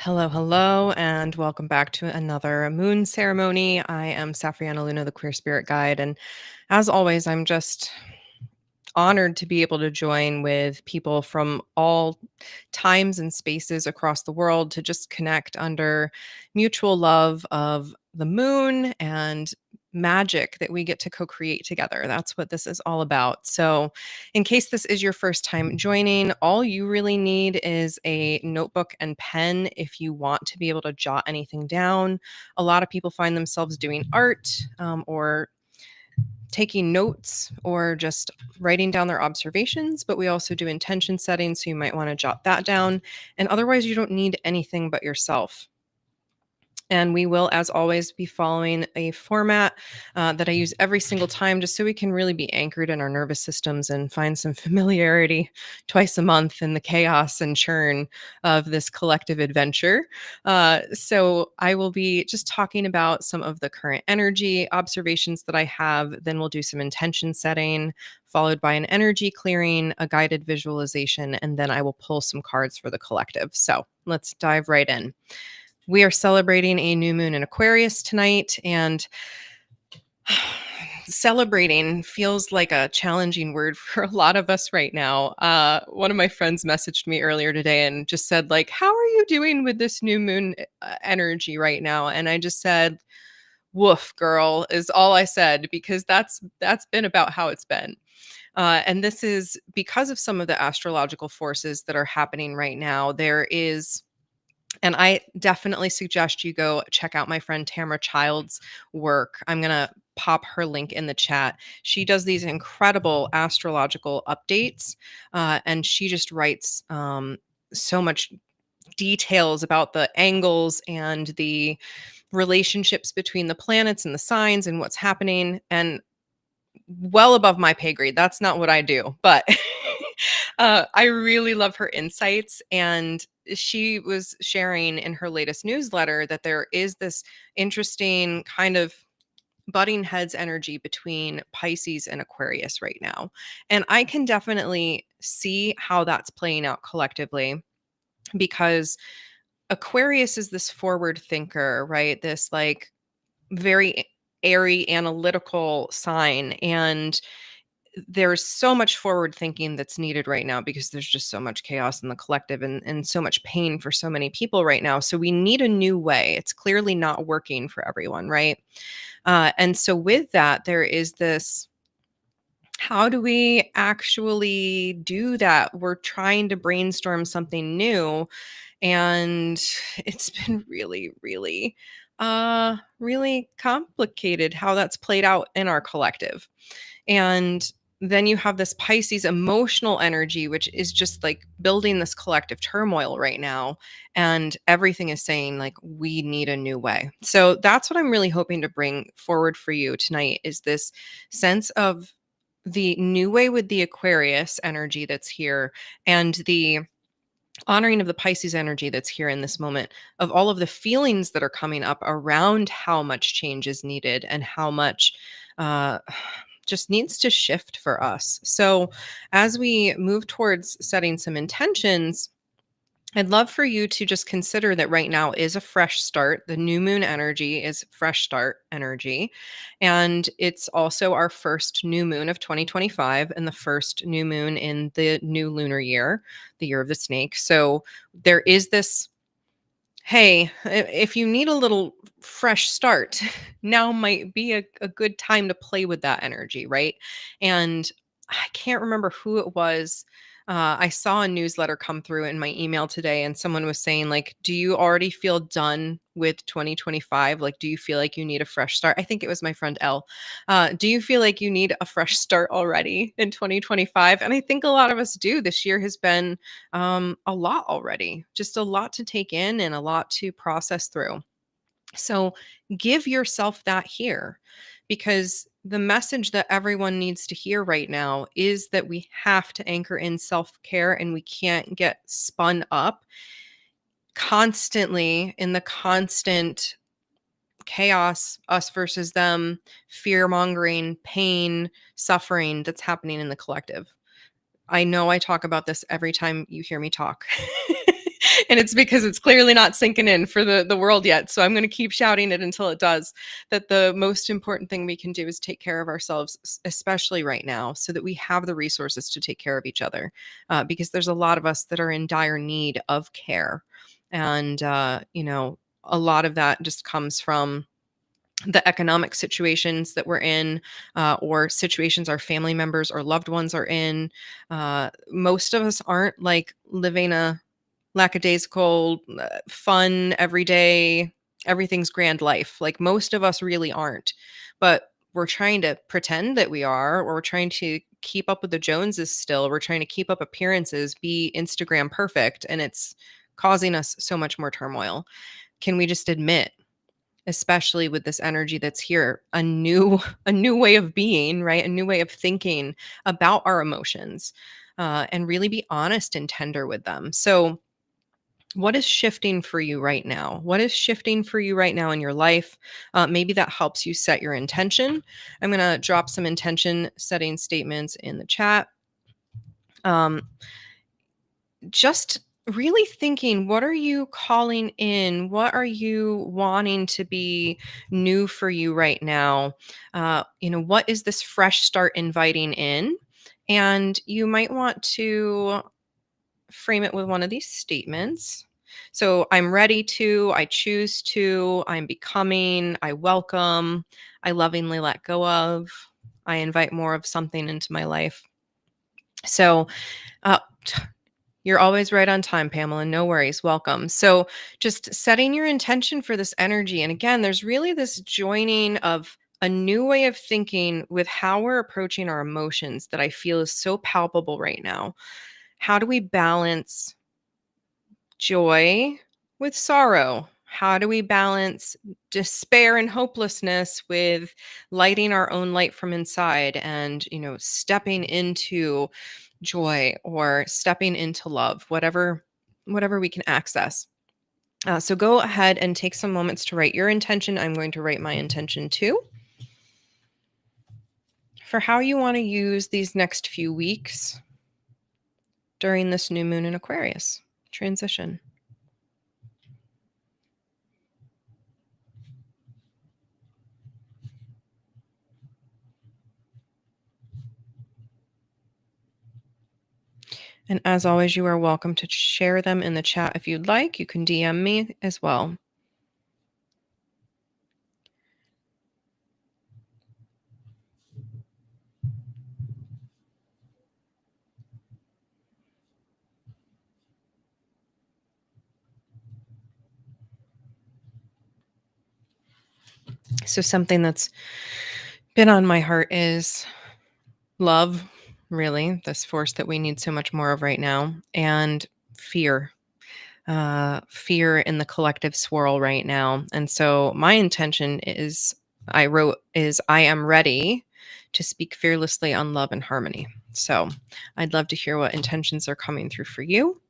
Hello, hello, and welcome back to another moon ceremony. I am Safrianna Luna, the Queer Spirit Guide, and as always, I'm just honored to be able to join with people from all times and spaces across the world to just connect under mutual love of the moon and magic that we get to co-create together. That's what this is all about. So, in case this is your first time joining, all you really need is a notebook and pen if you want to be able to jot anything down. A lot of people find themselves doing art or taking notes or just writing down their observations, but we also do intention setting. So you might want to jot that down. And otherwise, you don't need anything but yourself. And we will, as always, be following a format that I use every single time just so we can really be anchored in our nervous systems and find some familiarity twice a month in the chaos and churn of this collective adventure. So I will be just talking about some of the current energy observations that I have. Then we'll do some intention setting, followed by an energy clearing, a guided visualization, and then I will pull some cards for the collective. So let's dive right in. We are celebrating a new moon in Aquarius tonight, and celebrating feels like a challenging word for a lot of us right now. One of my friends messaged me earlier today and just said, like, how are you doing with this new moon energy right now? And I just said, woof, girl, is all I said, because that's been about how it's been. And this is because of some of the astrological forces that are happening right now. And I definitely suggest you go check out my friend Tamara Child's work. I'm going to pop her link in the chat. She does these incredible astrological updates, and she just writes so much details about the angles and the relationships between the planets and the signs and what's happening. And well above my pay grade. That's not what I do, but I really love her insights. And she was sharing in her latest newsletter that there is this interesting kind of butting heads energy between Pisces and Aquarius right now. And I can definitely see how that's playing out collectively, because Aquarius is this forward thinker, right? This like very airy analytical sign. And there's so much forward thinking that's needed right now because there's just so much chaos in the collective and so much pain for so many people right now. So we need a new way. It's clearly not working for everyone, right? And so with that, there is this, how do we actually do that? We're trying to brainstorm something new, and it's been really complicated how that's played out in our collective. And then you have this Pisces emotional energy, which is just like building this collective turmoil right now. And everything is saying, like, we need a new way. So that's what I'm really hoping to bring forward for you tonight, is this sense of the new way with the Aquarius energy that's here, and the honoring of the Pisces energy that's here in this moment, of all of the feelings that are coming up around how much change is needed and how much uh, just needs to shift for us. So, as we move towards setting some intentions, I'd love for you to just consider that right now is a fresh start. The new moon energy is fresh start energy. And it's also our first new moon of 2025 and the first new moon in the new lunar year, the year of the snake. So there is this, hey, if you need a little fresh start, now might be a good time to play with that energy, right? And I can't remember who it was. I saw a newsletter come through in my email today, and someone was saying, like, do you already feel done with 2025? Like, do you feel like you need a fresh start? I think it was my friend Elle. Do you feel like you need a fresh start already in 2025? And I think a lot of us do. This year has been a lot already, just a lot to take in and a lot to process through. So give yourself that here, because the message that everyone needs to hear right now is that we have to anchor in self care, and we can't get spun up constantly in the constant chaos, us versus them, fear mongering, pain, suffering that's happening in the collective. I know I talk about this every time you hear me talk. And it's because it's clearly not sinking in for the world yet. So I'm going to keep shouting it until it does. That the most important thing we can do is take care of ourselves, especially right now, so that we have the resources to take care of each other. Because there's a lot of us that are in dire need of care. And, a lot of that just comes from the economic situations that we're in, or situations our family members or loved ones are in. Most of us aren't like living a lackadaisical, fun, everyday, everything's grand life. Like most of us really aren't. But we're trying to pretend that we are, or we're trying to keep up with the Joneses still. We're trying to keep up appearances, be Instagram perfect, and it's causing us so much more turmoil. Can we just admit, especially with this energy that's here, a new way of being, right? A new way of thinking about our emotions, and really be honest and tender with them. So what is shifting for you right now? What is shifting for you right now in your life? Maybe that helps you set your intention. I'm going to drop some intention setting statements in the chat. Um, just really thinking, what are you calling in? What are you wanting to be new for you right now? What is this fresh start inviting in? And you might want to frame it with one of these statements. So I'm ready to, I choose to, I'm becoming, I welcome, I lovingly let go of, I invite more of something into my life. So, uh, you're always right on time, Pamela. No worries. Welcome. So, just setting your intention for this energy. And again, there's really this joining of a new way of thinking with how we're approaching our emotions that I feel is so palpable right now. How do we balance joy with sorrow? How do we balance despair and hopelessness with lighting our own light from inside and, stepping into joy or stepping into love, whatever we can access. So go ahead and take some moments to write your intention. I'm going to write my intention too for how you want to use these next few weeks during this new moon in Aquarius transition. And as always, you are welcome to share them in the chat if you'd like. You can DM me as well. So something that's been on my heart is love, really, this force that we need so much more of right now, and fear. Fear in the collective swirl right now. And so my intention is I am ready to speak fearlessly on love and harmony. So I'd love to hear what intentions are coming through for you.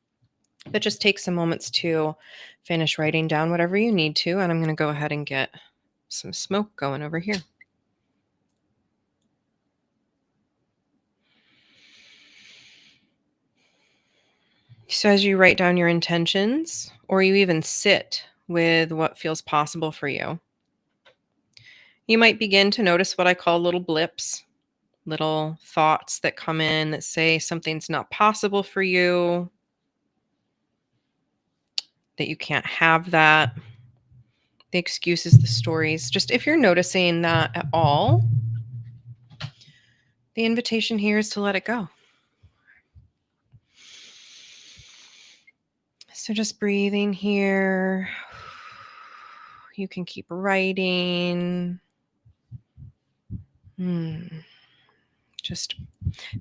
But just take some moments to finish writing down whatever you need to. And I'm going to go ahead and get some smoke going over here. So as you write down your intentions, or you even sit with what feels possible for you, you might begin to notice what I call little blips, little thoughts that come in that say something's not possible for you, that you can't have that, the excuses, the stories. Just if you're noticing that at all, the invitation here is to let it go. So just breathing here. You can keep writing. Just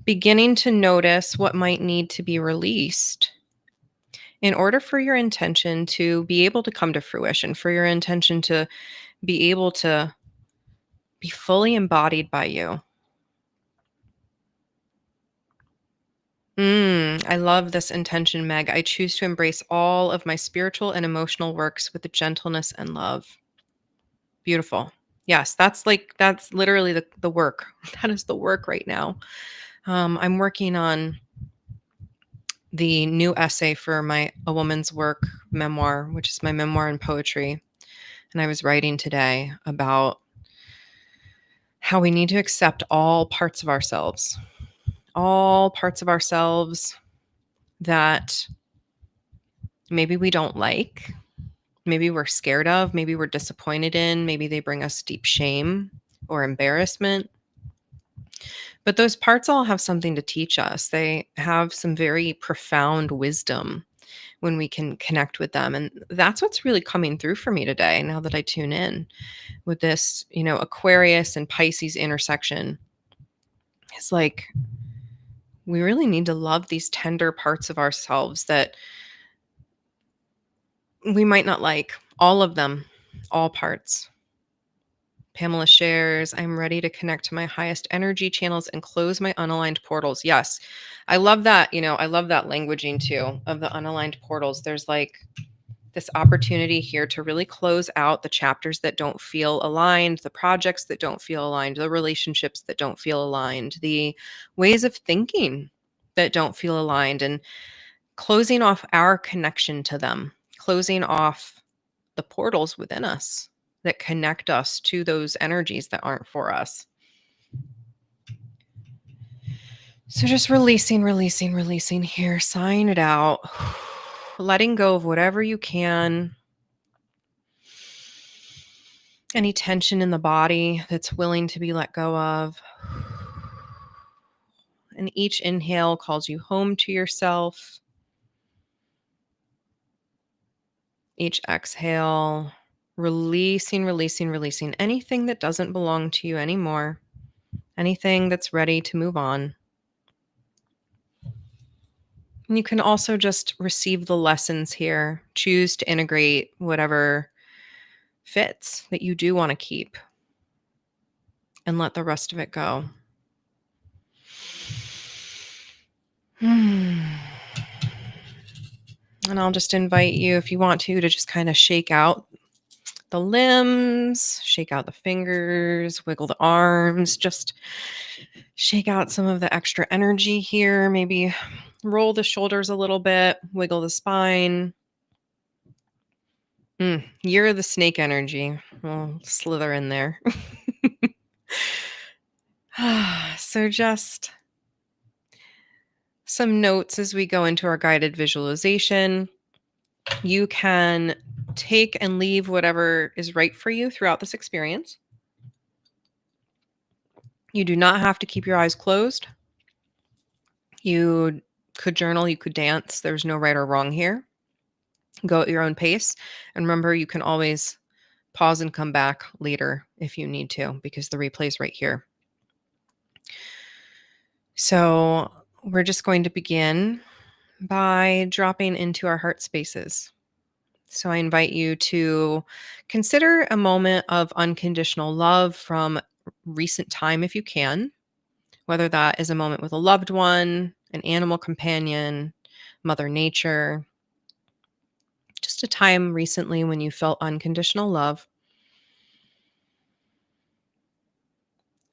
beginning to notice what might need to be released in order for your intention to be able to come to fruition, for your intention to be able to be fully embodied by you. I love this intention, Meg. I choose to embrace all of my spiritual and emotional works with gentleness and love. Beautiful. Yes, that's literally the work. That is the work right now. I'm working on the new essay for my A Woman's Work memoir, which is my memoir in poetry. And I was writing today about how we need to accept all parts of ourselves, that maybe we don't like, maybe we're scared of, maybe we're disappointed in, maybe they bring us deep shame or embarrassment. But those parts all have something to teach us. They have some very profound wisdom when we can connect with them. And that's what's really coming through for me today now that I tune in with this, Aquarius and Pisces intersection. It's like we really need to love these tender parts of ourselves that we might not like, all of them, all parts. Pamela shares, I'm ready to connect to my highest energy channels and close my unaligned portals. Yes. I love that. I love that languaging too of the unaligned portals. There's like this opportunity here to really close out the chapters that don't feel aligned, the projects that don't feel aligned, the relationships that don't feel aligned, the ways of thinking that don't feel aligned, and closing off our connection to them, closing off the portals within us that connect us to those energies that aren't for us. So just releasing here, sighing it out, letting go of whatever you can. Any tension in the body that's willing to be let go of. And each inhale calls you home to yourself. Each exhale, releasing anything that doesn't belong to you anymore, anything that's ready to move on. And you can also just receive the lessons here, choose to integrate whatever fits that you do want to keep, and let the rest of it go. And I'll just invite you, if you want to just kind of shake out the limbs, shake out the fingers, wiggle the arms, just shake out some of the extra energy here. Maybe roll the shoulders a little bit, wiggle the spine. Year of the snake energy. We'll slither in there. So just some notes as we go into our guided visualization. You can take and leave whatever is right for you throughout this experience. You do not have to keep your eyes closed. You could journal, you could dance. There's no right or wrong here. Go at your own pace. And remember, you can always pause and come back later if you need to, because the replay is right here. So we're just going to begin by dropping into our heart spaces. So I invite you to consider a moment of unconditional love from recent time if you can, whether that is a moment with a loved one, an animal companion, Mother Nature, just a time recently when you felt unconditional love.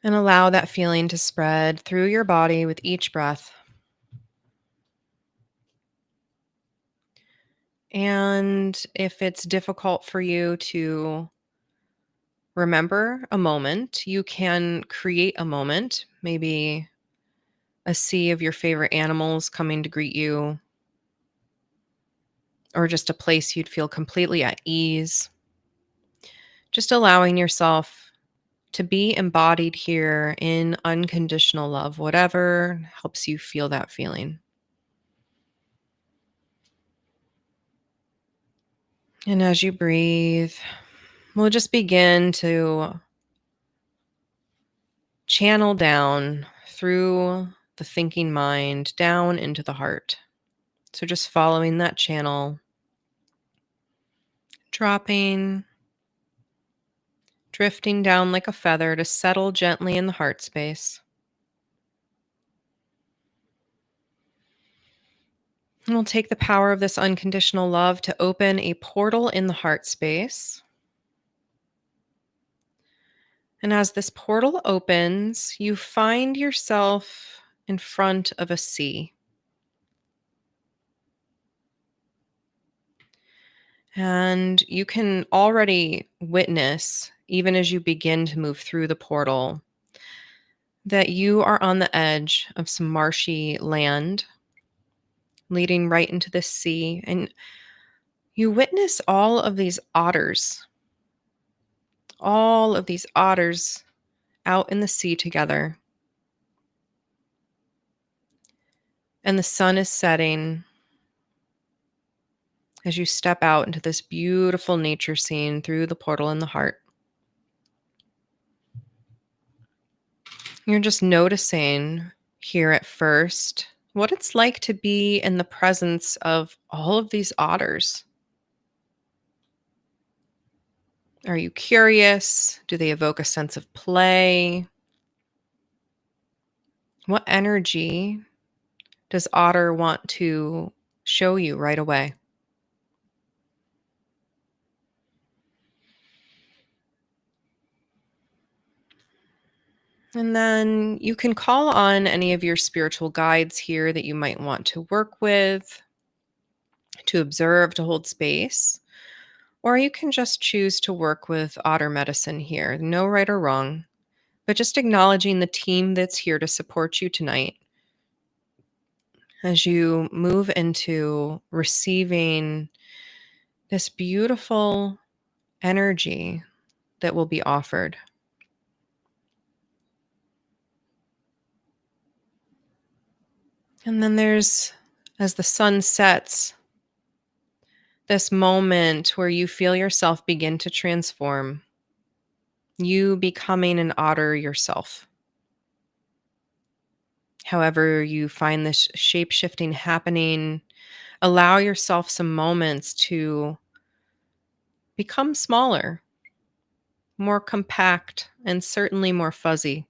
And allow that feeling to spread through your body with each breath. And if it's difficult for you to remember a moment, you can create a moment, maybe a sea of your favorite animals coming to greet you, or just a place you'd feel completely at ease. Just allowing yourself to be embodied here in unconditional love, whatever helps you feel that feeling. And as you breathe, we'll just begin to channel down through the thinking mind down into the heart. So just following that channel, dropping, drifting down like a feather to settle gently in the heart space. And we'll take the power of this unconditional love to open a portal in the heart space. And as this portal opens, you find yourself in front of a sea. And you can already witness, even as you begin to move through the portal, that you are on the edge of some marshy land leading right into the sea. And you witness all of these otters out in the sea together. And the sun is setting as you step out into this beautiful nature scene through the portal in the heart. You're just noticing here at first what it's like to be in the presence of all of these otters. Are you curious? Do they evoke a sense of play? What energy does otter want to show you right away? And then you can call on any of your spiritual guides here that you might want to work with, to observe, to hold space. Or you can just choose to work with otter medicine here. No right or wrong, but just acknowledging the team that's here to support you tonight as you move into receiving this beautiful energy that will be offered. And then there's, as the sun sets, this moment where you feel yourself begin to transform, you becoming an otter yourself. However, you find this shape shifting happening, allow yourself some moments to become smaller, more compact, and certainly more fuzzy.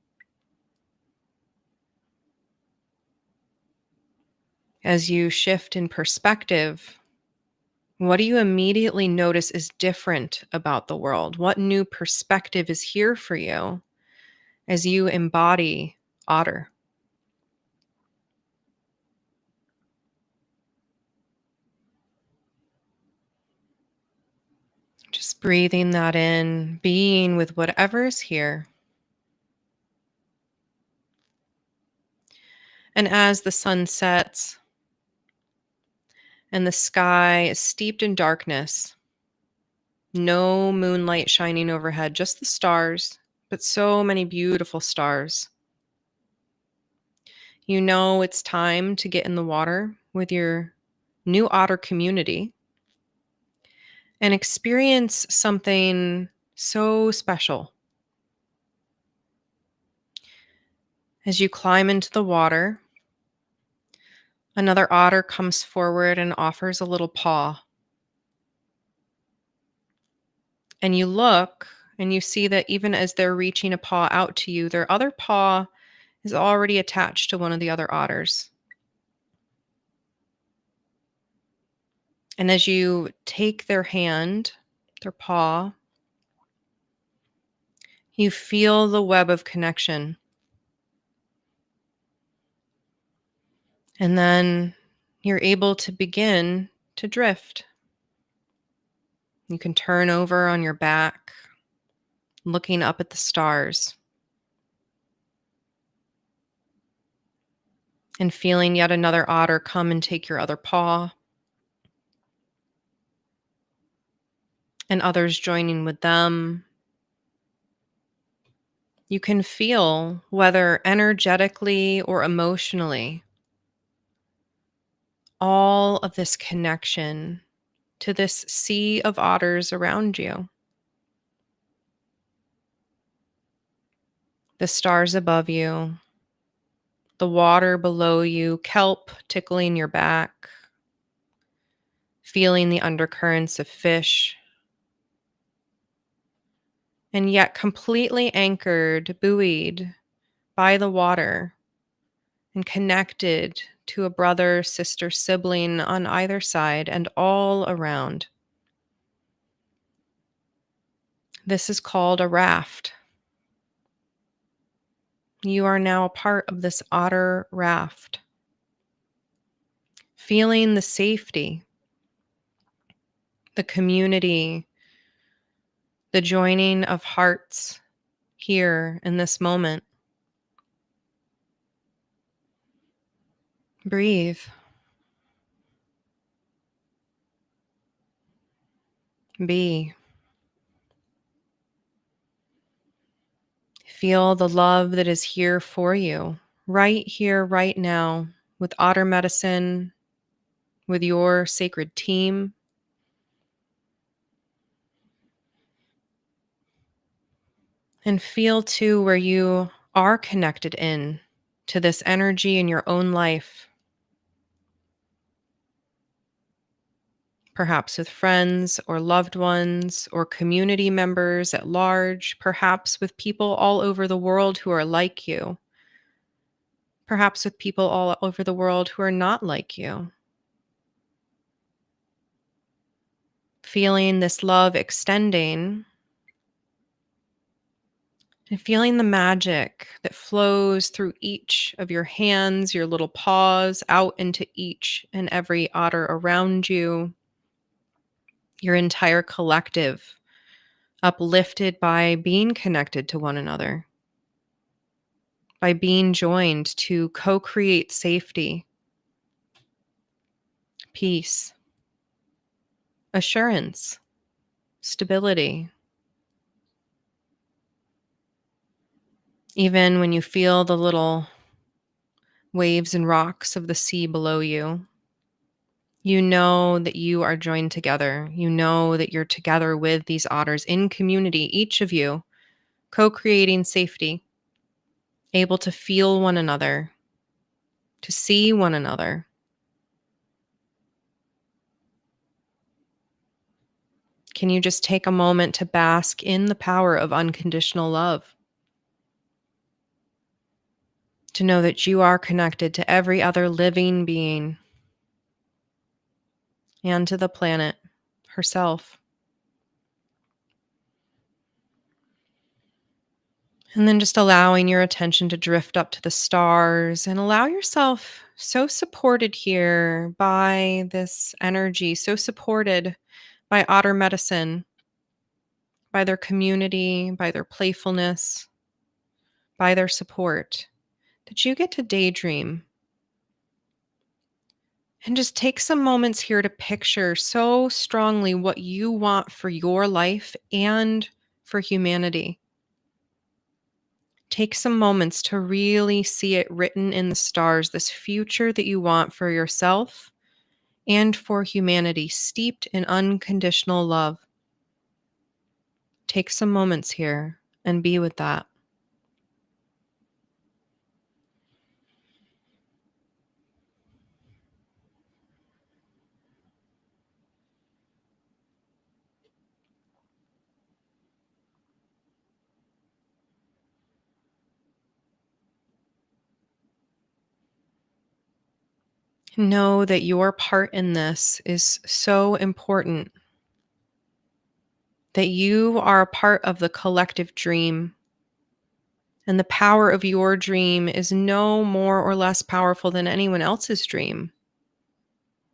As you shift in perspective, what do you immediately notice is different about the world? What new perspective is here for you as you embody otter? Just breathing that in, being with whatever is here. And as the sun sets and the sky is steeped in darkness, no moonlight shining overhead, just the stars, but so many beautiful stars. You know it's time to get in the water with your new otter community and experience something so special. As you climb into the water, another otter comes forward and offers a little paw. And you look and you see that even as they're reaching a paw out to you, their other paw is already attached to one of the other otters. And as you take their hand, their paw, you feel the web of connection. And then you're able to begin to drift. You can turn over on your back, looking up at the stars, and feeling yet another otter come and take your other paw, and others joining with them. You can feel, whether energetically or emotionally, all of this connection to this sea of otters around you. The stars above you, the water below you, kelp tickling your back, feeling the undercurrents of fish, and yet completely anchored, buoyed by the water and connected to a brother, sister, sibling on either side and all around. This is called a raft. You are now a part of this otter raft, feeling the safety, the community, the joining of hearts here in this moment. Breathe. Be. Feel the love that is here for you, right here, right now, with otter medicine, with your sacred team. And feel too where you are connected in to this energy in your own life, perhaps with friends or loved ones or community members at large, perhaps with people all over the world who are like you, perhaps with people all over the world who are not like you. Feeling this love extending and feeling the magic that flows through each of your hands, your little paws, out into each and every otter around you, your entire collective, uplifted by being connected to one another, by being joined to co create safety, peace, assurance, stability. Even when you feel the little waves and rocks of the sea below you, you know that you are joined together. You know that you're together with these otters in community, each of you co creating safety, able to feel one another, to see one another. Can you just take a moment to bask in the power of unconditional love? To know that you are connected to every other living being and to the planet herself. And then just allowing your attention to drift up to the stars and allow yourself so supported here by this energy, so supported by otter medicine, by their community, by their playfulness, by their support, that you get to daydream and just take some moments here to picture so strongly what you want for your life and for humanity. Take some moments to really see it written in the stars, this future that you want for yourself and for humanity, steeped in unconditional love. Take some moments here and be with that. Know that your part in this is so important, that you are a part of the collective dream. And the power of your dream is no more or less powerful than anyone else's dream.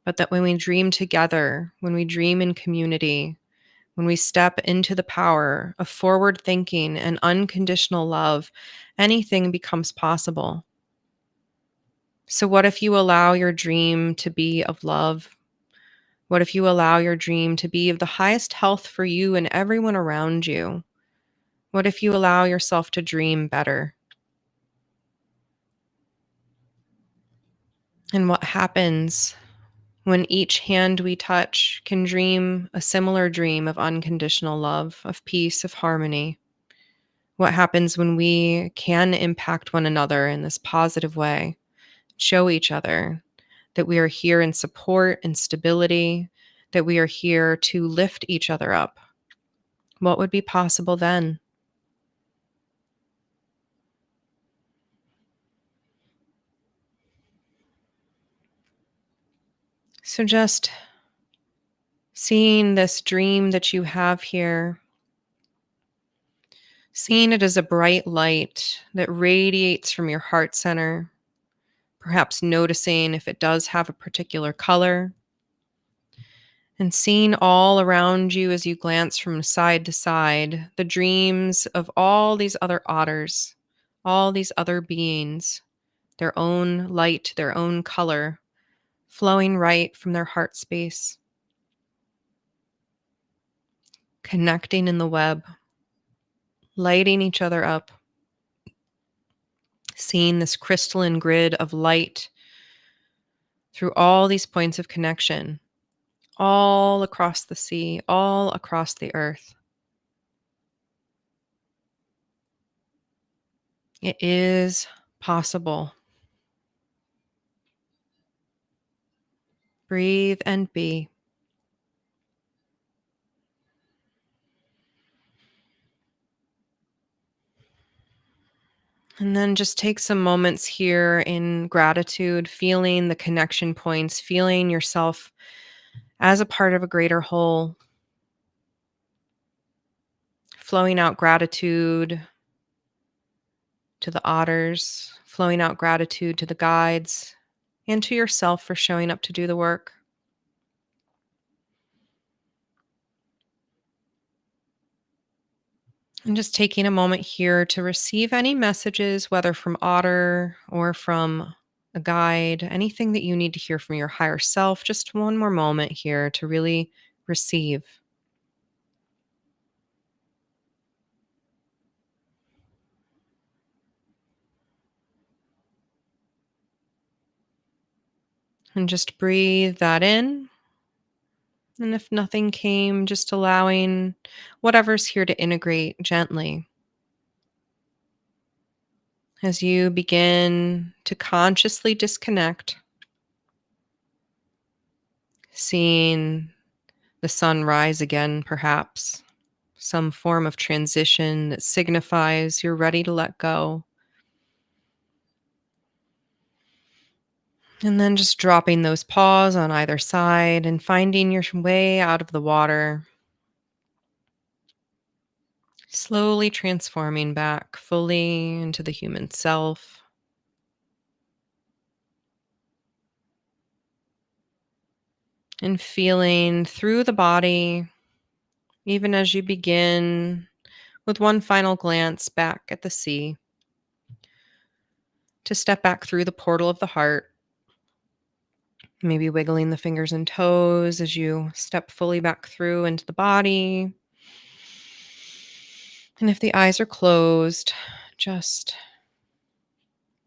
But that when we dream together, when we dream in community, when we step into the power of forward thinking and unconditional love, anything becomes possible. So, what if you allow your dream to be of love? What if you allow your dream to be of the highest health for you and everyone around you? What if you allow yourself to dream better? And what happens when each hand we touch can dream a similar dream of unconditional love, of peace, of harmony? What happens when we can impact one another in this positive way, show each other that we are here in support and stability, that we are here to lift each other up? What would be possible then? So just seeing this dream that you have here, seeing it as a bright light that radiates from your heart center, perhaps noticing if it does have a particular color, And seeing all around you as you glance from side to side, the dreams of all these other otters, all these other beings, their own light, their own color, flowing right from their heart space, connecting in the web, lighting each other up, seeing this crystalline grid of light through all these points of connection, all across the sea, all across the earth. It is possible. Breathe and be. And then just take some moments here in gratitude, feeling the connection points, feeling yourself as a part of a greater whole, flowing out gratitude to the otters, flowing out gratitude to the guides, and to yourself for showing up to do the work. And just taking a moment here to receive any messages, whether from Otter or from a guide, anything that you need to hear from your higher self. Just one more moment here to really receive. And just breathe that in. And if nothing came, just allowing whatever's here to integrate gently as you begin to consciously disconnect, seeing the sun rise again, perhaps some form of transition that signifies you're ready to let go. And then just dropping those paws on either side and finding your way out of the water, slowly transforming back fully into the human self. And feeling through the body, even as you begin with one final glance back at the sea, to step back through the portal of the heart, maybe wiggling the fingers and toes as you step fully back through into the body. And if the eyes are closed, just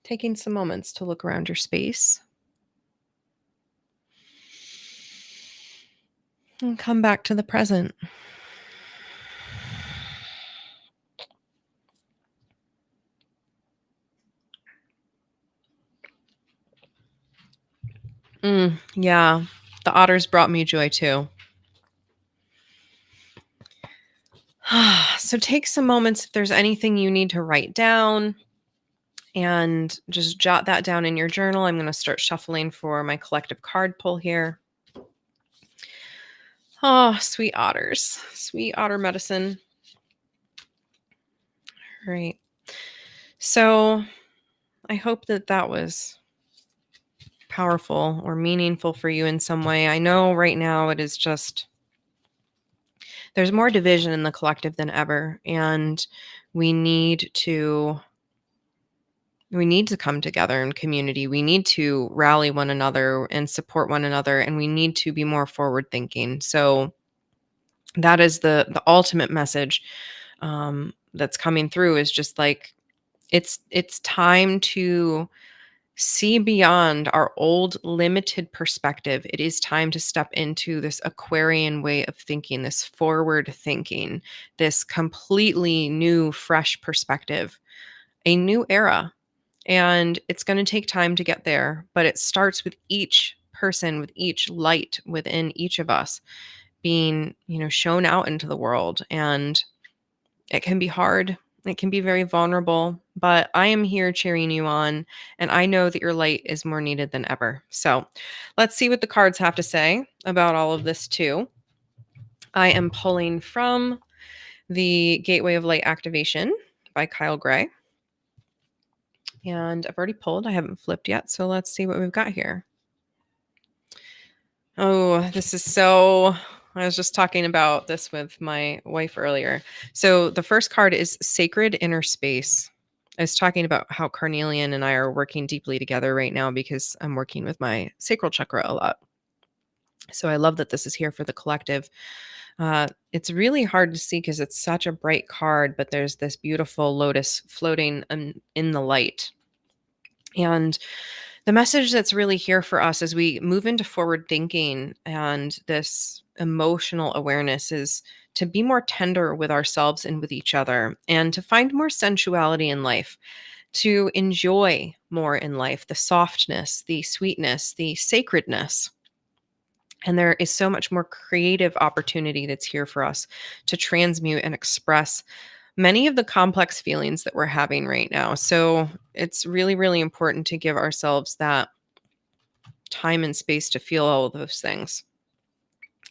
taking some moments to look around your space and come back to the present. Yeah, the otters brought me joy too. So take some moments if there's anything you need to write down and just jot that down in your journal. I'm going to start shuffling for my collective card pull here. Oh, sweet otters, sweet otter medicine. All right. So I hope that that was powerful or meaningful for you in some way. I know right now it is just, there's more division in the collective than ever. And we need to come together in community. We need to rally one another and support one another, and we need to be more forward thinking. So that is the ultimate message that's coming through, is just like it's time to see beyond our old limited perspective. It is time to step into this Aquarian way of thinking, this forward thinking, this completely new, fresh perspective, a new era. And it's going to take time to get there, but it starts with each person, with each light within each of us being, shown out into the world. And it can be hard. It can be very vulnerable, but I am here cheering you on. And I know that your light is more needed than ever. So let's see what the cards have to say about all of this, too. I am pulling from the Gateway of Light Activation by Kyle Gray. And I've already pulled. I haven't flipped yet. So let's see what we've got here. Oh, this is so I was just talking about this with my wife earlier. So the first card is Sacred Inner Space. I was talking about how Carnelian and I are working deeply together right now because I'm working with my sacral chakra a lot. So I love that this is here for the collective. It's really hard to see because it's such a bright card, but there's this beautiful lotus floating in the light. And the message that's really here for us as we move into forward thinking and this emotional awareness is to be more tender with ourselves and with each other and to find more sensuality in life, to enjoy more in life, the softness, the sweetness, the sacredness. And there is so much more creative opportunity that's here for us to transmute and express many of the complex feelings that we're having right now. So it's really, really important to give ourselves that time and space to feel all of those things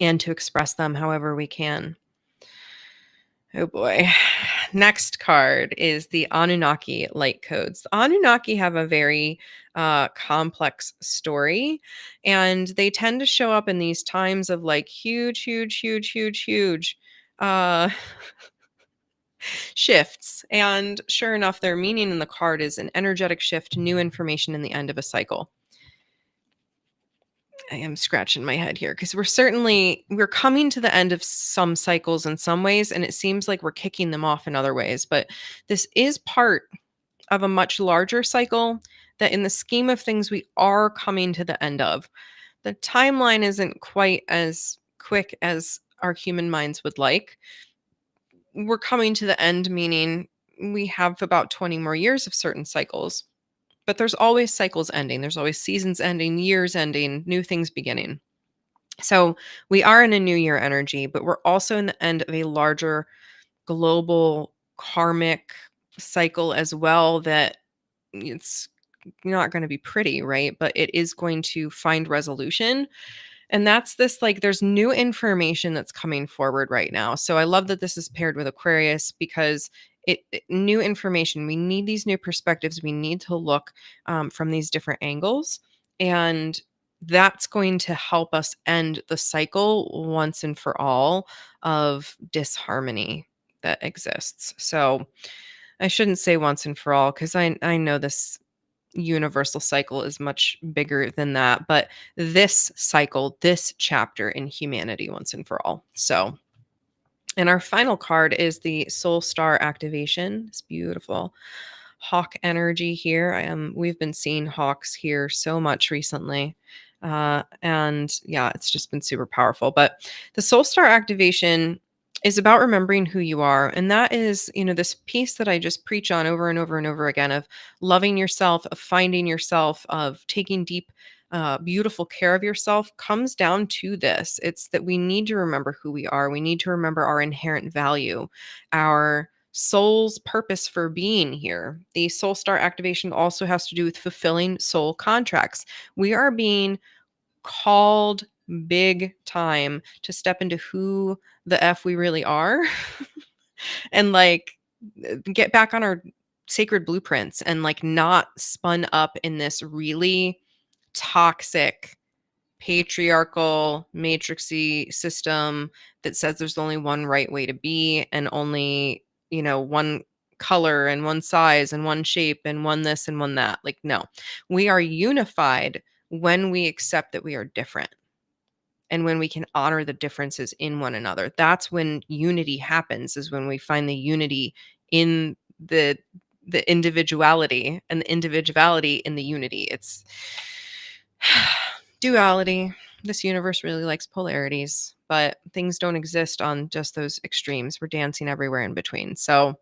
and to express them however we can. Oh boy. Next card is the Anunnaki light codes. The Anunnaki have a very complex story, and they tend to show up in these times of like huge, huge, huge, huge, huge uh, shifts. And sure enough, their meaning in the card is an energetic shift, new information in the end of a cycle. I am scratching my head here because we're coming to the end of some cycles in some ways, and it seems like we're kicking them off in other ways. But this is part of a much larger cycle that, in the scheme of things, we are coming to the end of. The timeline isn't quite as quick as our human minds would like. We're coming to the end, meaning we have about 20 more years of certain cycles. But there's always cycles ending. There's always seasons ending, years ending, new things beginning. So we are in a new year energy, but we're also in the end of a larger global karmic cycle as well that it's not going to be pretty, right? But it is going to find resolution. And that's this like there's new information that's coming forward right now. So I love that this is paired with Aquarius because new information. We need these new perspectives. We need to look from these different angles. And that's going to help us end the cycle once and for all of disharmony that exists. So I shouldn't say once and for all because I know this universal cycle is much bigger than that, but this cycle, this chapter in humanity once and for all. So, and our final card is the Soul Star activation. It's beautiful hawk energy here. We've been seeing hawks here so much recently. And yeah, it's just been super powerful. But the Soul Star activation is about remembering who you are. And that is, this piece that I just preach on over and over and over again of loving yourself, of finding yourself, of taking deep, beautiful care of yourself comes down to this. It's that we need to remember who we are. We need to remember our inherent value, our soul's purpose for being here. The soul star activation also has to do with fulfilling soul contracts. We are being called big time to step into who the F we really are and like get back on our sacred blueprints and like not spun up in this really toxic patriarchal matrixy system that says there's only one right way to be and only one color and one size and one shape and one this and one that. Like, no, we are unified when we accept that we are different and when we can honor the differences in one another. That's when unity happens, is when we find the unity in the individuality and the individuality in the unity. It's duality. This universe really likes polarities, but things don't exist on just those extremes. We're dancing everywhere in between. So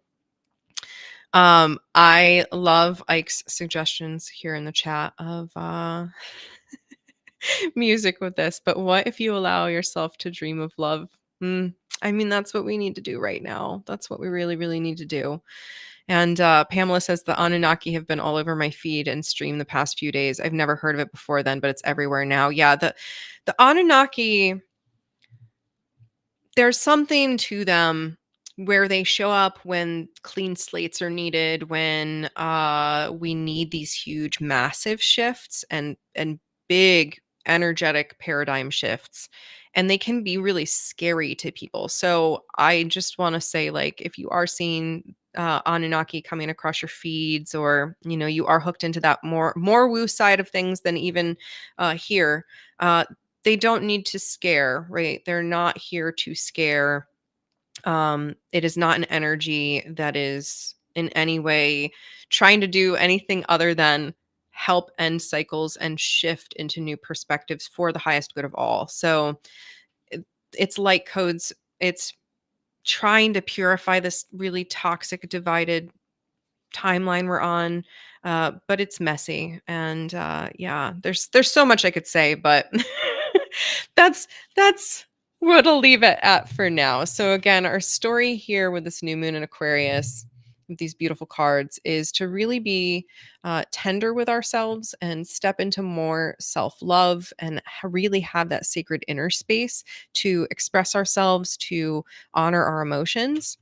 I love Ike's suggestions here in the chat of music with this, but what if you allow yourself to dream of love? I mean, that's what we need to do right now. That's what we really, really need to do. And Pamela says the Anunnaki have been all over my feed and stream the past few days. I've never heard of it before then, but it's everywhere now. Yeah, the Anunnaki, there's something to them where they show up when clean slates are needed, when we need these huge, massive shifts and big energetic paradigm shifts, and they can be really scary to people. So I just want to say, like, if you are seeing Anunnaki coming across your feeds, or you are hooked into that more woo side of things than even here, uh, they don't need to scare, right? They're not here to scare. It is not an energy that is in any way trying to do anything other than help end cycles and shift into new perspectives for the highest good of all. So it, it's light codes. It's trying to purify this really toxic, divided timeline we're on. But it's messy, and yeah, there's so much I could say, but that's that's what I'll leave it at for now. So again, our story here with this new moon in Aquarius, with these beautiful cards, is to really be tender with ourselves and step into more self-love, and really have that sacred inner space to express ourselves, to honor our emotions,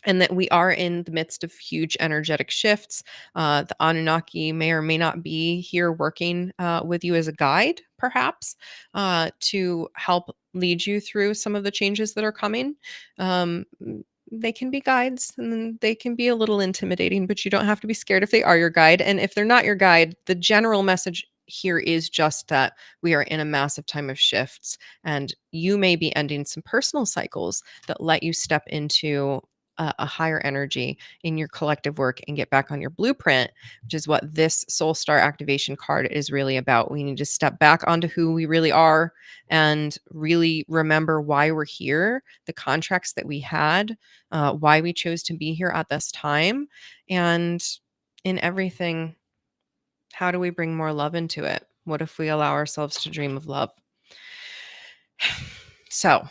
and that we are in the midst of huge energetic shifts. The Anunnaki may or may not be here working with you as a guide, perhaps, to help lead you through some of the changes that are coming. They can be guides, and then they can be a little intimidating, but you don't have to be scared if they are your guide. And if they're not your guide, the general message here is just that we are in a massive time of shifts, and you may be ending some personal cycles that let you step into a higher energy in your collective work and get back on your blueprint, which is what this soul star activation card is really about. We need to step back onto who we really are and really remember why we're here, the contracts that we had, why we chose to be here at this time, and in everything, how do we bring more love into it? What if we allow ourselves to dream of love? So,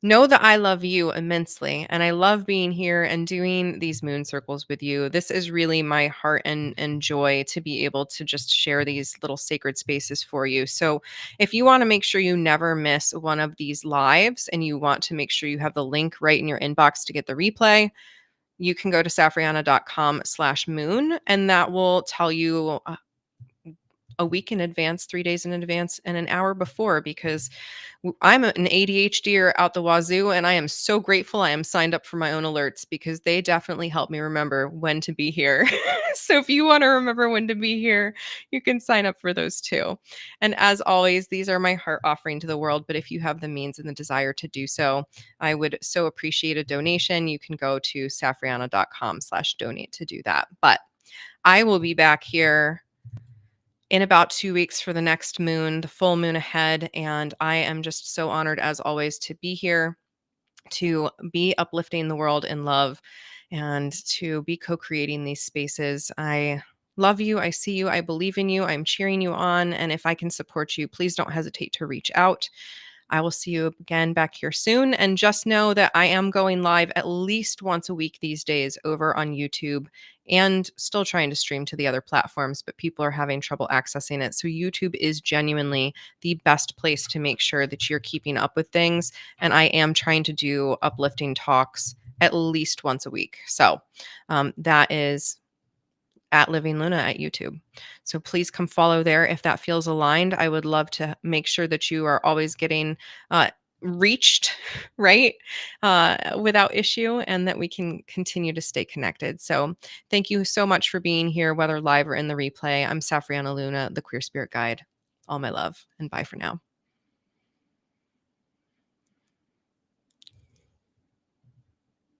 know that I love you immensely, and I love being here and doing these moon circles with you. This is really my heart and joy to be able to just share these little sacred spaces for you. So, if you want to make sure you never miss one of these lives, and you want to make sure you have the link right in your inbox to get the replay, you can go to safrianna.com/moon, and that will tell you a week in advance, 3 days in advance, and an hour before, because I'm an ADHDer out the wazoo, and I am so grateful I am signed up for my own alerts, because they definitely help me remember when to be here. So if you want to remember when to be here, you can sign up for those too. And as always, these are my heart offering to the world, but if you have the means and the desire to do so, I would so appreciate a donation. You can go to safrianna.com/donate to do that. But I will be back here in about 2 weeks for the next moon, the full moon ahead. And I am just so honored, as always, to be here, to be uplifting the world in love, and to be co creating these spaces. I love you. I see you. I believe in you. I'm cheering you on. And if I can support you, please don't hesitate to reach out. I will see you again back here soon. And just know that I am going live at least once a week these days over on YouTube, and still trying to stream to the other platforms, but people are having trouble accessing it. So YouTube is genuinely the best place to make sure that you're keeping up with things. And I am trying to do uplifting talks at least once a week. So that is at Living Luna at YouTube. So please come follow there if that feels aligned. I would love to make sure that you are always getting reached, right, without issue, and that we can continue to stay connected. So thank you so much for being here, whether live or in the replay. I'm Safrianna Luna, the Queer Spirit Guide. All my love, and bye for now.